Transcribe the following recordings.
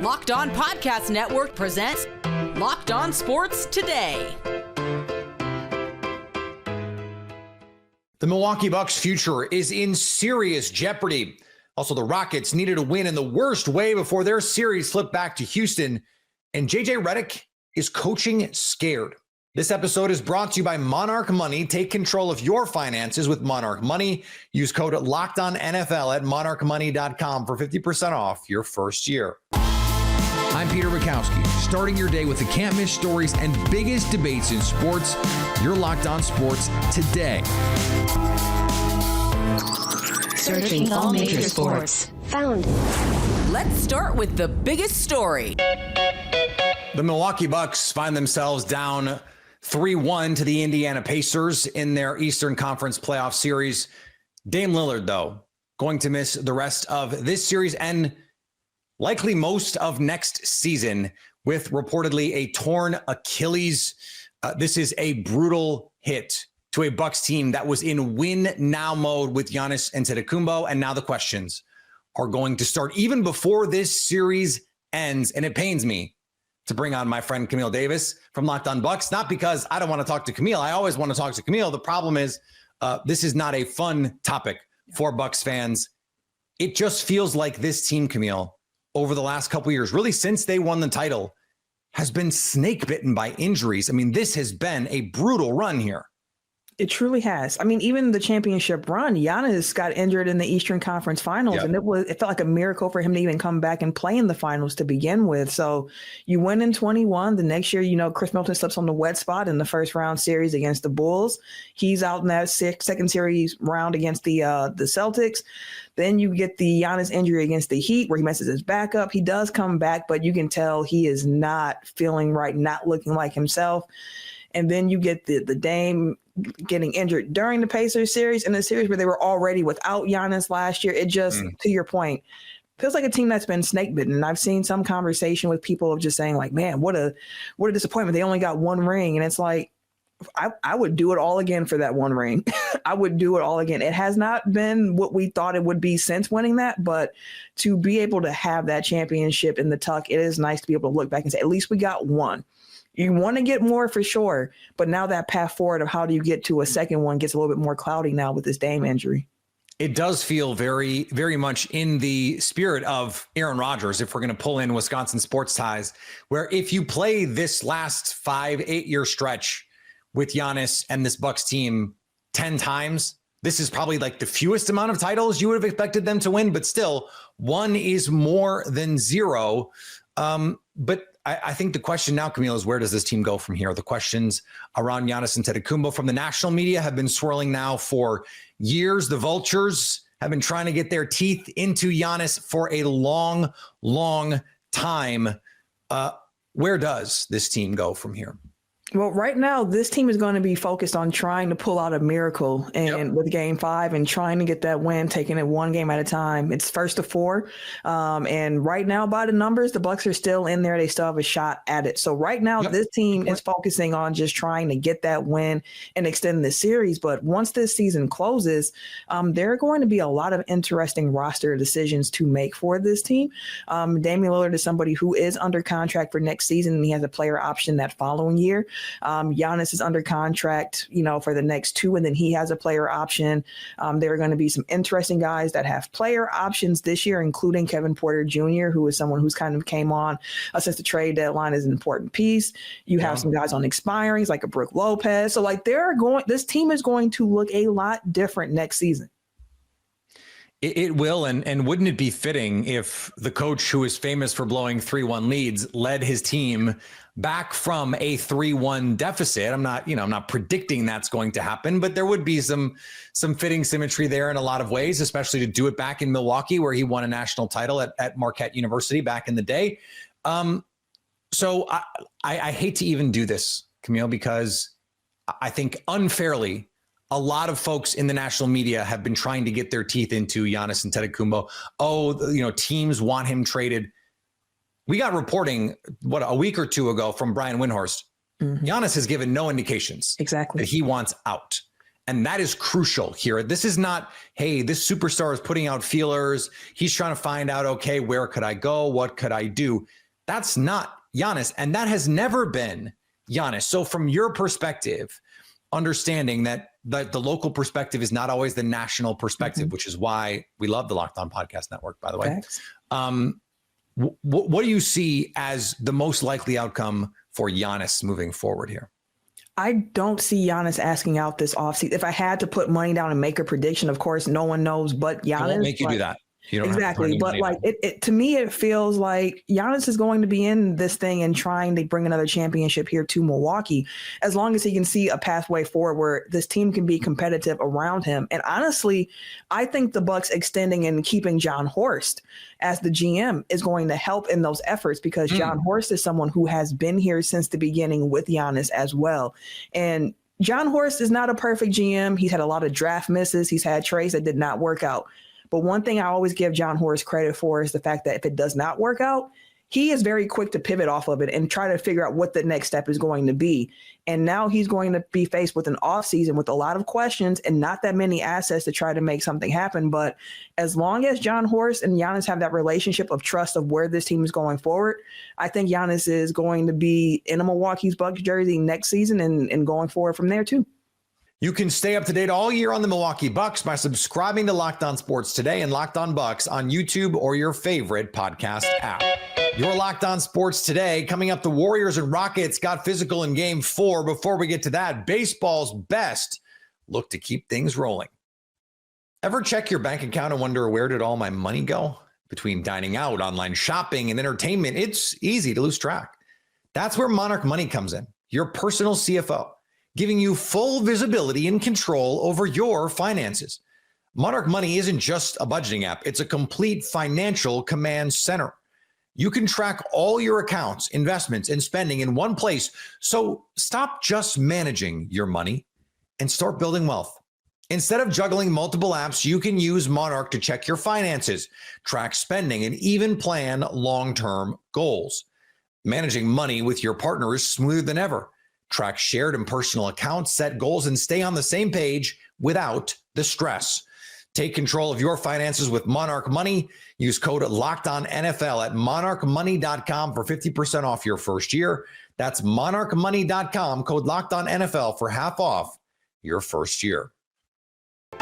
Locked On Podcast Network presents Locked On Sports Today. The Milwaukee Bucks' future is in serious jeopardy. Also, the Rockets needed a win in the worst way before their series flipped back to Houston. And JJ Redick is coaching scared. This episode is brought to you by Monarch Money. Take control of your finances with Monarch Money. Use code LOCKEDONNFL at monarchmoney.com for 50% off your first year. I'm Peter Bukowski, starting your day with the can't-miss stories and biggest debates in sports. You're Locked On Sports Today. Searching all major sports. Found. Let's start with the biggest story. The Milwaukee Bucks find themselves down 3-1 to the Indiana Pacers in their Eastern Conference playoff series. Dame Lillard, though, going to miss the rest of this series and likely most of next season with reportedly a torn Achilles. This is a brutal hit to a Bucks team that was in win-now mode with Giannis Antetokounmpo, and now the questions are going to start even before this series ends, and it pains me to bring on my friend Camille Davis from Locked On Bucks, not because I don't want to talk to Camille. I always want to talk to Camille. The problem is this is not a fun topic for Bucks fans. It just feels like this team, Camille, over the last couple of years, really since they won the title, has been snake bitten by injuries. I mean, this has been a brutal run here. It truly has. I mean, even the championship run, Giannis got injured in the Eastern Conference Finals, and it felt like a miracle for him to even come back and play in the finals to begin with. So you win in 21. The next year, Chris Middleton slips on the wet spot in the first round series against the Bulls. He's out in that second series round against the Celtics. Then you get the Giannis injury against the Heat where he messes his back up. He does come back, but you can tell he is not feeling right, not looking like himself. And then you get the Dame getting injured during the Pacers series, in a series where they were already without Giannis last year. It just, to your point, feels like a team that's been snake bitten. And I've seen some conversation with people of just saying like, man, what a disappointment. They only got one ring. And it's like, I would do it all again for that one ring. I would do it all again. It has not been what we thought it would be since winning that, but to be able to have that championship in the tuck, it is nice to be able to look back and say, at least we got one. You want to get more for sure, but now that path forward of how do you get to a second one gets a little bit more cloudy now with this Dame injury. It does feel very, very much in the spirit of Aaron Rodgers, if we're going to pull in Wisconsin sports ties, where if you play this last 5-8 year stretch with Giannis and this Bucks team 10 times, this is probably like the fewest amount of titles you would have expected them to win, but still one is more than zero. But I think the question now, Camille, is where does this team go from here? The questions around Giannis Antetokounmpo from the national media have been swirling now for years. The vultures have been trying to get their teeth into Giannis for a long, long time. Where does this team go from here? Well, right now, this team is going to be focused on trying to pull out a miracle with Game 5 and trying to get that win, taking it one game at a time. It's first to 4. And right now, by the numbers, the Bucks are still in there. They still have a shot at it. So right now, this team is focusing on just trying to get that win and extend the series. But once this season closes, there are going to be a lot of interesting roster decisions to make for this team. Damian Lillard is somebody who is under contract for next season, and he has a player option that following year. Giannis is under contract, for the next 2, and then he has a player option. There are going to be some interesting guys that have player options this year, including Kevin Porter Jr., who is someone who's kind of came on since the trade deadline is an important piece. You have some guys on expirings like a Brook Lopez. So this team is going to look a lot different next season. It will, and wouldn't it be fitting if the coach who is famous for blowing 3-1 leads led his team back from a 3-1 deficit? I'm not predicting that's going to happen, but there would be some fitting symmetry there in a lot of ways, especially to do it back in Milwaukee, where he won a national title at Marquette University back in the day. So I hate to even do this, Camille, because I think unfairly, a lot of folks in the national media have been trying to get their teeth into Giannis Antetokounmpo. Teams want him traded. We got reporting, a week or two ago from Brian Windhorst. Giannis has given no indications exactly that he wants out. And that is crucial here. This is not, hey, this superstar is putting out feelers. He's trying to find out, okay, where could I go? What could I do? That's not Giannis. And that has never been Giannis. So from your perspective, understanding that the local perspective is not always the national perspective, which is why we love the Locked On Podcast Network, by the way. What do you see as the most likely outcome for Giannis moving forward here? I don't see Giannis asking out this offseason. If I had to put money down and make a prediction, of course, no one knows but Giannis. I won't make you do that. You don't exactly. But like it to me, it feels like Giannis is going to be in this thing and trying to bring another championship here to Milwaukee, as long as he can see a pathway forward where this team can be competitive around him. And honestly, I think the Bucks extending and keeping John Horst as the GM is going to help in those efforts, because John Horst is someone who has been here since the beginning with Giannis as well. And John Horst is not a perfect GM. He's had a lot of draft misses. He's had trades that did not work out. But one thing I always give John Horst credit for is the fact that if it does not work out, he is very quick to pivot off of it and try to figure out what the next step is going to be. And now he's going to be faced with an offseason with a lot of questions and not that many assets to try to make something happen. But as long as John Horst and Giannis have that relationship of trust of where this team is going forward, I think Giannis is going to be in a Milwaukee's Bucks jersey next season and going forward from there too. You can stay up to date all year on the Milwaukee Bucks by subscribing to Locked On Sports Today and Locked On Bucks on YouTube or your favorite podcast app. Your Locked On Sports Today. Coming up, the Warriors and Rockets got physical in Game 4. Before we get to that, baseball's best look to keep things rolling. Ever check your bank account and wonder, where did all my money go? Between dining out, online shopping, and entertainment, it's easy to lose track. That's where Monarch Money comes in, your personal CFO, giving you full visibility and control over your finances. Monarch Money isn't just a budgeting app. It's a complete financial command center. You can track all your accounts, investments, and spending in one place. So stop just managing your money and start building wealth. Instead of juggling multiple apps, you can use Monarch to check your finances, track spending, and even plan long-term goals. Managing money with your partner is smoother than ever. Track shared and personal accounts, set goals, and stay on the same page without the stress. Take control of your finances with Monarch Money. Use code LOCKEDONNFL at monarchmoney.com for 50% off your first year. That's monarchmoney.com, code LOCKEDONNFL for half off your first year. The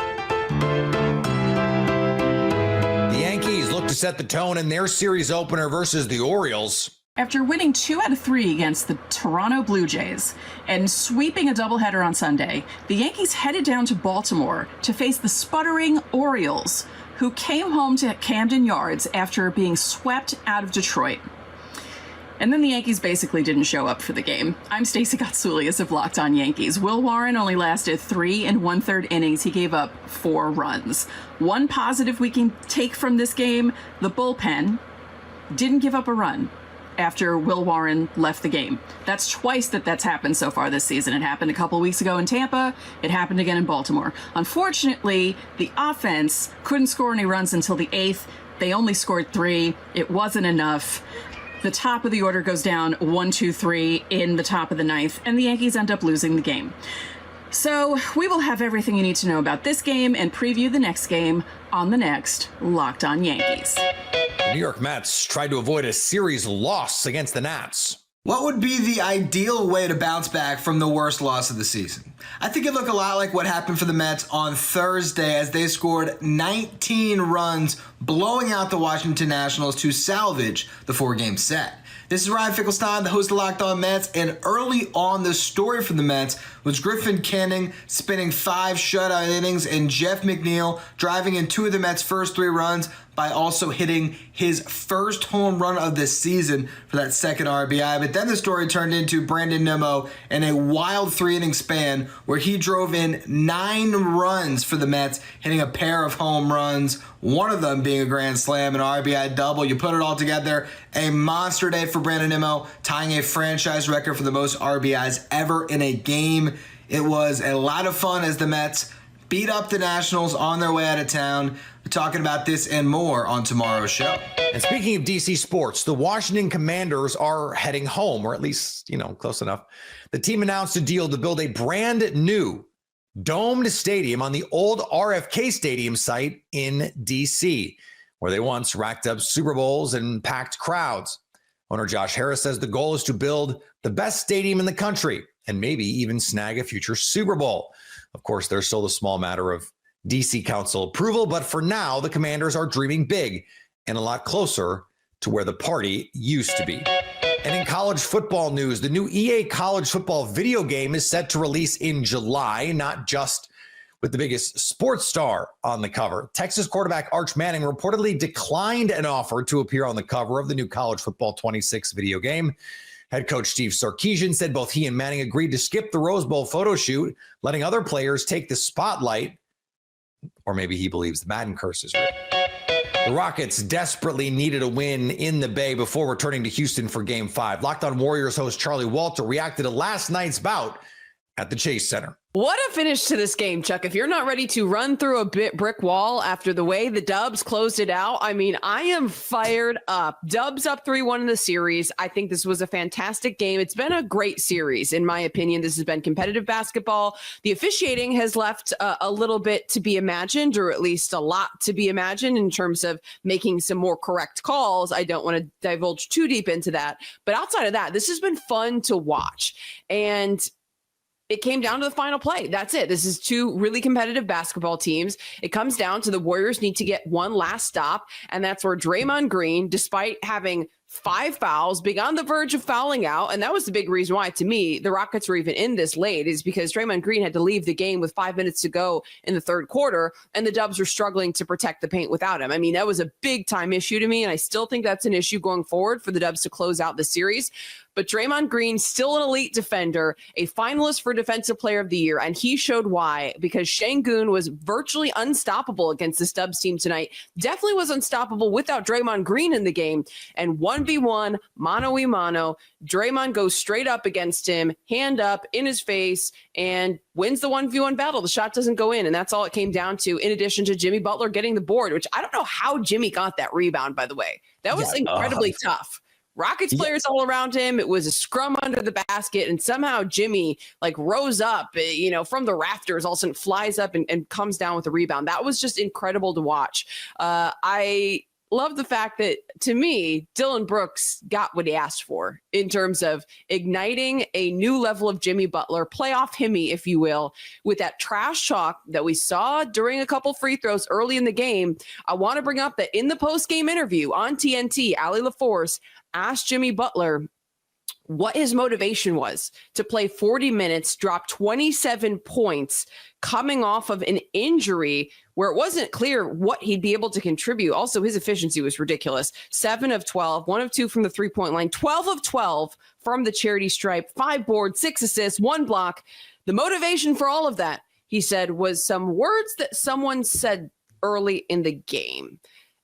Yankees look to set the tone in their series opener versus the Orioles. After winning 2 out of 3 against the Toronto Blue Jays and sweeping a doubleheader on Sunday, the Yankees headed down to Baltimore to face the sputtering Orioles, who came home to Camden Yards after being swept out of Detroit. And then the Yankees basically didn't show up for the game. I'm Stacey Gotsoulias of Locked On Yankees. Will Warren only lasted 3 1/3 innings. He gave up 4 runs. One positive we can take from this game, the bullpen didn't give up a run after Will Warren left the game. That's twice that's happened so far this season. It happened a couple weeks ago in Tampa. It happened again in Baltimore. Unfortunately, the offense couldn't score any runs until the 8th. They only scored 3. It wasn't enough. The top of the order goes down 1-2-3 in the top of the 9th, and the Yankees end up losing the game. So we will have everything you need to know about this game and preview the next game on the next Locked On Yankees. The New York Mets tried to avoid a series loss against the Nats. What would be the ideal way to bounce back from the worst loss of the season? I think it looked a lot like what happened for the Mets on Thursday as they scored 19 runs, blowing out the Washington Nationals to salvage the 4-game set. This is Ryan Finkelstein, the host of Locked On Mets, and early on the story for the Mets was Griffin Canning spinning 5 shutout innings and Jeff McNeil driving in 2 of the Mets' first 3 runs by also hitting his first home run of the season for that second RBI. But then the story turned into Brandon Nimmo in a wild 3-inning span where he drove in 9 runs for the Mets, hitting a pair of home runs, one of them being a grand slam, an RBI double. You put it all together, a monster day for Brandon Nimmo, tying a franchise record for the most RBIs ever in a game. It was a lot of fun as the Mets beat up the Nationals on their way out of town. We're talking about this and more on tomorrow's show. And speaking of DC sports, the Washington Commanders are heading home, or at least, close enough. The team announced a deal to build a brand new domed stadium on the old RFK Stadium site in D.C., where they once racked up Super Bowls and packed crowds. Owner Josh Harris says the goal is to build the best stadium in the country and maybe even snag a future Super Bowl. Of course, there's still the small matter of D.C. Council approval, but for now, the Commanders are dreaming big and a lot closer to where the party used to be. And in college football news, the new EA college football video game is set to release in July, not just with the biggest sports star on the cover. Texas quarterback Arch Manning reportedly declined an offer to appear on the cover of the new College Football 26 video game. Head coach Steve Sarkisian said both he and Manning agreed to skip the Rose Bowl photo shoot, letting other players take the spotlight. Or maybe he believes the Madden curse is real. The Rockets desperately needed a win in the Bay before returning to Houston for Game 5. Locked On Warriors host Charlie Walter reacted to last night's bout at the Chase Center. What a finish to this game, Chuck. If you're not ready to run through a brick wall after the way the Dubs closed it out, I mean, I am fired up. Dubs up 3-1 in the series. I think this was a fantastic game. It's been a great series, in my opinion. This has been competitive basketball. The officiating has left a little bit to be imagined, or at least a lot to be imagined in terms of making some more correct calls. I don't want to divulge too deep into that. But outside of that, this has been fun to watch. And it came down to the final play. That's it. This is two really competitive basketball teams. It comes down to the Warriors need to get one last stop, and that's where Draymond Green, despite having 5 fouls, being on the verge of fouling out, and that was the big reason why, to me, the Rockets were even in this late, is because Draymond Green had to leave the game with 5 minutes to go in the third quarter, and the Dubs were struggling to protect the paint without him. I mean, that was a big-time issue to me, and I still think that's an issue going forward for the Dubs to close out the series. But Draymond Green, still an elite defender, a finalist for Defensive Player of the Year, and he showed why, because Şengün was virtually unstoppable against this Dubs team tonight. Definitely was unstoppable without Draymond Green in the game. And 1v1, mano-a-mano, Draymond goes straight up against him, hand up, in his face, and wins the 1v1 battle. The shot doesn't go in, and that's all it came down to, in addition to Jimmy Butler getting the board, which I don't know how Jimmy got that rebound, by the way. That was incredibly tough. Rockets players all around him. It was a scrum under the basket, and somehow Jimmy rose up, from the rafters, all of a sudden flies up and comes down with a rebound. That was just incredible to watch. I love the fact that, to me, Dillon Brooks got what he asked for in terms of igniting a new level of Jimmy Butler, playoff Himmy, if you will, with that trash talk that we saw during a couple free throws early in the game. I want to bring up that in the post-game interview on TNT, Allie LaForce asked Jimmy Butler what his motivation was to play 40 minutes, drop 27 points, coming off of an injury where it wasn't clear what he'd be able to contribute. Also, his efficiency was ridiculous. 7 of 12, 1 of 2 from the three-point line, 12 of 12 from the charity stripe, 5 boards, 6 assists, 1 block. The motivation for all of that, he said, was some words that someone said early in the game.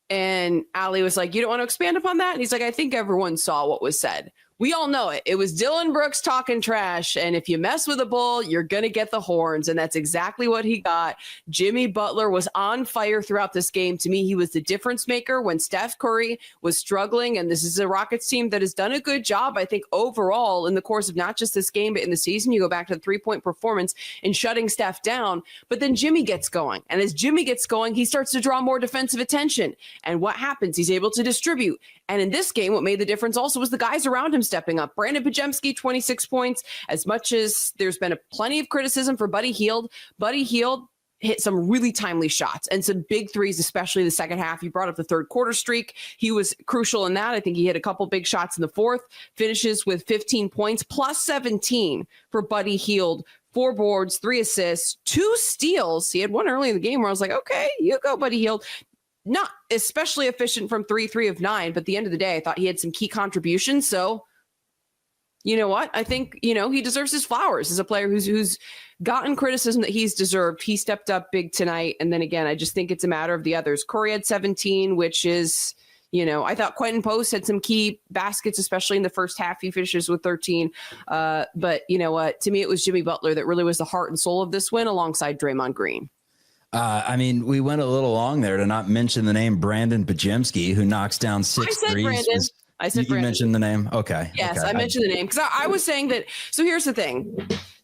And Ali was like, you don't want to expand upon that? And he's like, I think everyone saw what was said. We all know it. It was Dillon Brooks talking trash. And if you mess with a bull, you're going to get the horns. And that's exactly what he got. Jimmy Butler was on fire throughout this game. To me, he was the difference maker when Steph Curry was struggling. And this is a Rockets team that has done a good job, I think, overall in the course of not just this game, but in the season. You go back to the 3-point performance in shutting Steph down. But then Jimmy gets going. And as Jimmy gets going, he starts to draw more defensive attention. And what happens? He's able to distribute. And in this game, what made the difference also was the guys around him stepping up. Brandon Podziemski, 26 points. As much as there's been plenty of criticism for Buddy Hield hit some really timely shots and some big threes, especially the second half. You brought up the third quarter streak. He was crucial in that. I think he hit a couple big shots in the fourth, finishes with 15 points, plus 17 for Buddy Hield. 4 boards, 3 assists, 2 steals. He had one early in the game where I was like, okay, you go, Buddy Hield. Not especially efficient from 3 of 9, but at the end of the day, I thought he had some key contributions. So, you know what? I think, he deserves his flowers as a player who's gotten criticism that he's deserved. He stepped up big tonight. And then again, I just think it's a matter of the others. Corey had 17, which is, I thought Quentin Post had some key baskets, especially in the first half. He finishes with 13. But you know what? To me, it was Jimmy Butler that really was the heart and soul of this win alongside Draymond Green. We went a little long there to not mention the name Brandon Podziemski, who knocks down 6 threes. Brandon. I said you mentioned the name. Okay. Yes, okay. I mentioned the name because I was saying that. So here's the thing.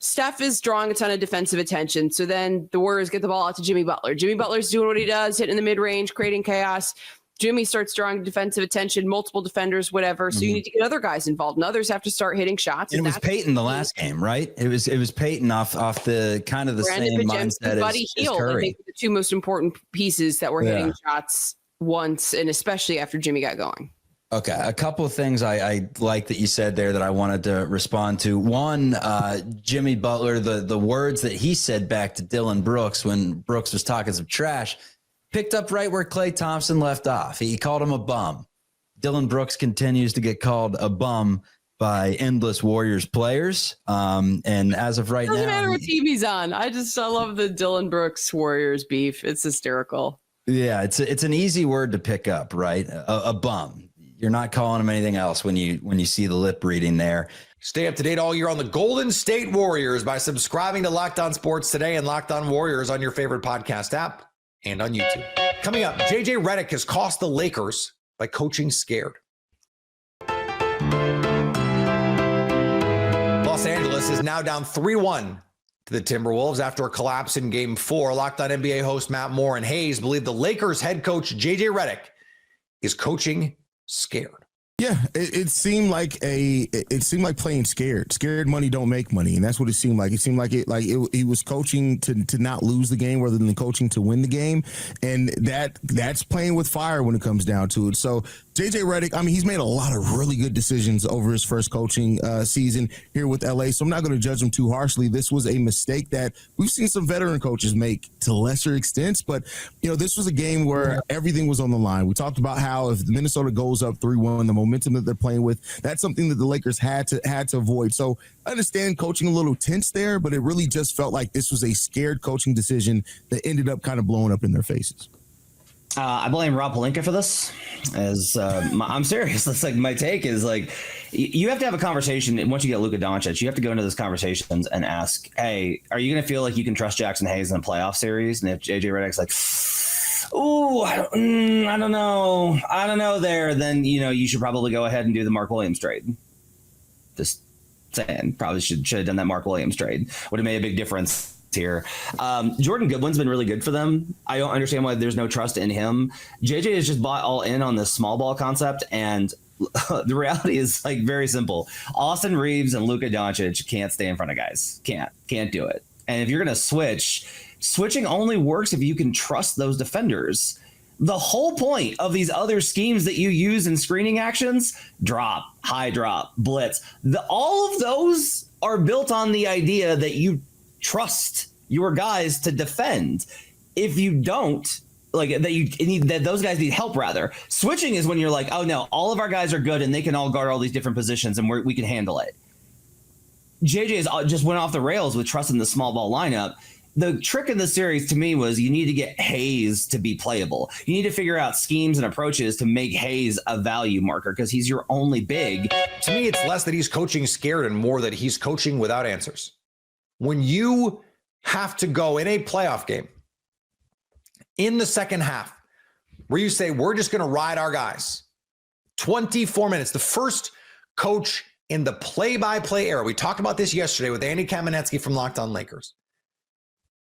Steph is drawing a ton of defensive attention. So then the Warriors get the ball out to Jimmy Butler. Jimmy Butler's doing what he does, hitting the mid-range, creating chaos. Jimmy starts drawing defensive attention, multiple defenders, whatever. So you need to get other guys involved, and others have to start hitting shots. And it was Peyton the last game, right? It was Peyton off the kind of the Brandon same Bajemski, mindset Buddy as Hield, Curry. I think, the two most important pieces that were hitting shots once, and especially after Jimmy got going. Okay, a couple of things I like that you said there that I wanted to respond to. One, Jimmy Butler, the words that he said back to Dylan Brooks when Brooks was talking some trash, picked up right where Klay Thompson left off. He called him a bum. Dylan Brooks continues to get called a bum by endless Warriors players. And as of right now, doesn't matter what team he's on. I love the Dylan Brooks Warriors beef. It's hysterical. Yeah, it's an easy word to pick up, right? A bum. You're not calling him anything else when you see the lip reading there. Stay up to date all year on the Golden State Warriors by subscribing to Locked On Sports Today and Locked On Warriors on your favorite podcast app and on YouTube. Coming up, JJ Redick has cost the Lakers by coaching scared. Los Angeles is now down 3-1 to the Timberwolves after a collapse in Game 4. Locked On NBA host Matt Moore and Hayes believe the Lakers head coach JJ Redick is coaching scared. Yeah, it seemed like playing scared. Scared money don't make money, and that's what it seemed like. It seemed like he was coaching to not lose the game rather than coaching to win the game, and that's playing with fire when it comes down to it. So JJ Redick, I mean, he's made a lot of really good decisions over his first coaching season here with LA, so I'm not going to judge him too harshly. This was a mistake that we've seen some veteran coaches make to lesser extents, but this was a game where everything was on the line. We talked about how if Minnesota goes up 3-1, the momentum that they're playing with, that's something that the Lakers had to avoid. So I understand coaching a little tense there, but it really just felt like this was a scared coaching decision that ended up kind of blowing up in their faces. I blame Rob Pelinka for this. I'm serious. That's like my take is like you have to have a conversation. Once you get Luka Doncic, you have to go into those conversations and ask, hey, are you going to feel like you can trust Jackson Hayes in a playoff series? And if JJ Redick's like, oh, I don't know there, then, you should probably go ahead and do the Mark Williams trade. Just saying, probably should have done that Mark Williams trade. Would have made a big difference here. Jordan Goodwin's been really good for them. I don't understand why there's no trust in him. JJ has just bought all in on this small ball concept, and the reality is like very simple. Austin Reeves and Luka Doncic can't stay in front of guys. Can't do it. And if you're going to switching only works if you can trust those defenders. The whole point of these other schemes that you use in screening actions, drop, high drop, blitz, all of those are built on the idea that you trust your guys to defend. If you don't, that those guys need help rather. Switching is when you're like, oh no, all of our guys are good and they can all guard all these different positions and we can handle it. JJ just went off the rails with trusting the small ball lineup. The trick in the series to me was you need to get Hayes to be playable. You need to figure out schemes and approaches to make Hayes a value marker because he's your only big. To me, it's less that he's coaching scared and more that he's coaching without answers. When you have to go in a playoff game in the second half where you say, we're just going to ride our guys, 24 minutes, the first coach in the play-by-play era. We talked about this yesterday with Andy Kamenetsky from Locked On Lakers.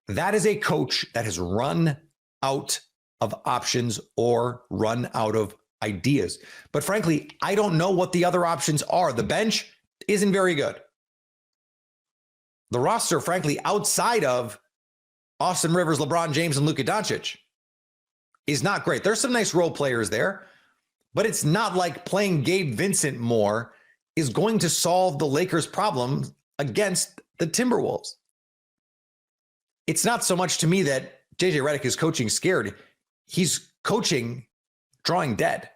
That is a coach that has run out of options or run out of ideas. But frankly, I don't know what the other options are. The bench isn't very good. The roster, frankly, outside of Austin Rivers, LeBron James, and Luka Doncic is not great. There's some nice role players there, but it's not like playing Gabe Vincent more is going to solve the Lakers' problem against the Timberwolves. It's not so much to me that JJ Redick is coaching scared. He's coaching drawing dead.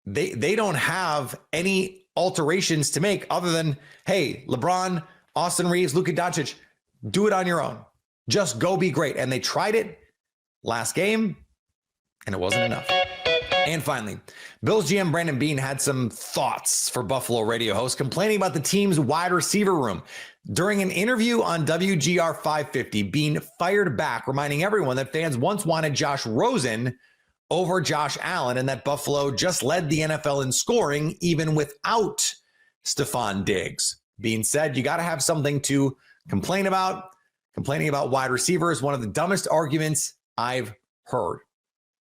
They don't have any alterations to make other than, hey, LeBron, Austin Reeves, Luka Doncic, do it on your own. Just go be great. And they tried it last game, and it wasn't enough. And finally, Bills GM Brandon Beane had some thoughts for Buffalo radio hosts, complaining about the team's wide receiver room. During an interview on WGR 550, Beane fired back, reminding everyone that fans once wanted Josh Rosen over Josh Allen and that Buffalo just led the NFL in scoring even without Stephon Diggs. being said, you got to have something to complain about. Complaining about wide receiver is one of the dumbest arguments I've heard.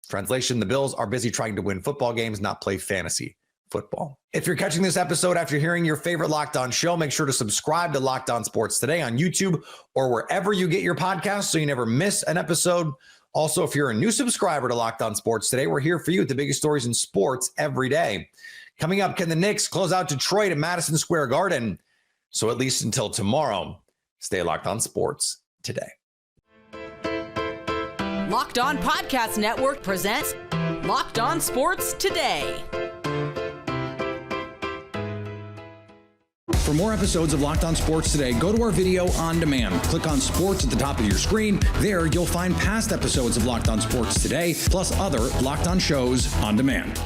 Translation, the Bills are busy trying to win football games, not play fantasy football. If you're catching this episode after hearing your favorite Locked On show, make sure to subscribe to Locked On Sports Today on YouTube or wherever you get your podcasts so you never miss an episode. Also, if you're a new subscriber to Locked On Sports Today, we're here for you with the biggest stories in sports every day. Coming up, can the Knicks close out Detroit at Madison Square Garden? So at least until tomorrow, stay locked on sports today. Locked On Podcast Network presents Locked On Sports Today. For more episodes of Locked On Sports Today, go to our video on demand. Click on sports at the top of your screen. There, you'll find past episodes of Locked On Sports Today, plus other Locked On shows on demand.